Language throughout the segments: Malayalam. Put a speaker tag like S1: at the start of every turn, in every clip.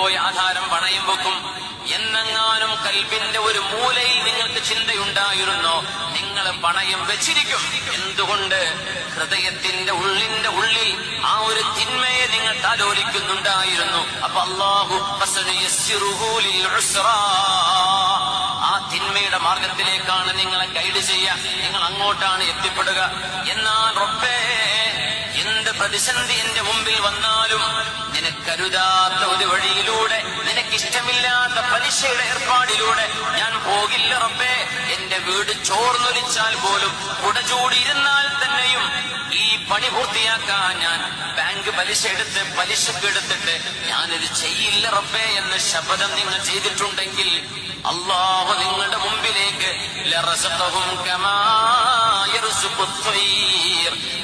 S1: പോയി ആധാരം പണയം വെക്കും എന്നെങ്ങാനും കൽബിന്റെ ഒരു മൂലയിൽ നിങ്ങൾക്ക് ചിന്തയുണ്ടായിരുന്നോ, നിങ്ങൾ പണയം വെച്ചിരിക്കും. എന്തുകൊണ്ട്? ഹൃദയത്തിന്റെ ഉള്ളിൽ ആ ഒരു തിന്മയെ നിങ്ങൾ താലോലിക്കുന്നുണ്ടായിരുന്നു. അപ്പൊ അല്ലാഹു ആ തിന്മയുടെ മാർഗത്തിലേക്കാണ് നിങ്ങളെ ഗൈഡ് ചെയ്യുക, നിങ്ങൾ അങ്ങോട്ടാണ് എത്തിപ്പെടുക. എന്നാൽ റബ്ബേ, എന്ത് പ്രതിസന്ധി എന്റെ മുമ്പിൽ വന്നാലും നിനക്കരുതാത്ത ഒരു വഴിയിലൂടെ, നിനക്കിഷ്ടമില്ലാത്ത പലിശയുടെ ഏർപ്പാടിലൂടെ ഞാൻ പോകില്ല റബ്ബേ. എന്റെ വീട് ചോർന്നൊലിച്ചാൽ പോലും കുടചൂടിയിരുന്നാൽ തന്നെയും ഈ പണി പൂർത്തിയാക്കാൻ ഞാൻ ബാങ്ക് പലിശക്ക് എടുത്തിട്ട് ഞാനിത് ചെയ്യില്ല റബ്ബേ എന്ന് ശപഥം നിങ്ങൾ ചെയ്തിട്ടുണ്ടെങ്കിൽ അല്ലാഹു നിങ്ങളുടെ മുമ്പിലേക്ക്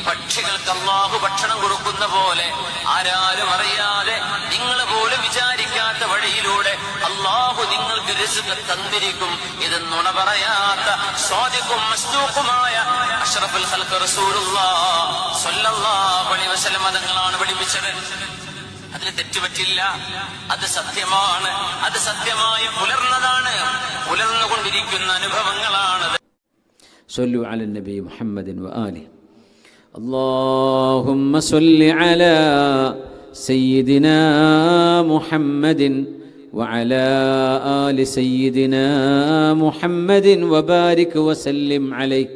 S1: പക്ഷികൾക്ക് അല്ലാഹു ഭക്ഷണം കൊടുക്കുന്ന പോലെ ആരാരും അറിയാതെ, നിങ്ങൾ പോലും വിചാരിക്കാത്ത വഴിയിലൂടെ അല്ലാഹു നിങ്ങൾക്ക് റിസ്ക് തന്നിരിക്കും. ഇത് നുണ പറയാത്ത സ്വാദിഖും മസ്ദൂഖുമായ അഷ്റഫുൽ ഖൽഖ് റസൂലുള്ളാഹി സ്വല്ലല്ലാഹു അലൈഹി വസല്ലം തങ്ങളാണ് പഠിപ്പിച്ചത്. അതിൽ തെറ്റുപറ്റില്ല. അത് സത്യമാണ്, അത് സത്യമായി പുലർന്നതാണ്, പുലർന്നുകൊണ്ടിരിക്കുന്ന അനുഭവങ്ങളാണ്.
S2: സ്വല്ലു അല നബി മുഹമ്മദിൻ വആലിഹി. اللهم صل على سيدنا محمد وعلى آل سيدنا محمد وبارك وسلم عليه.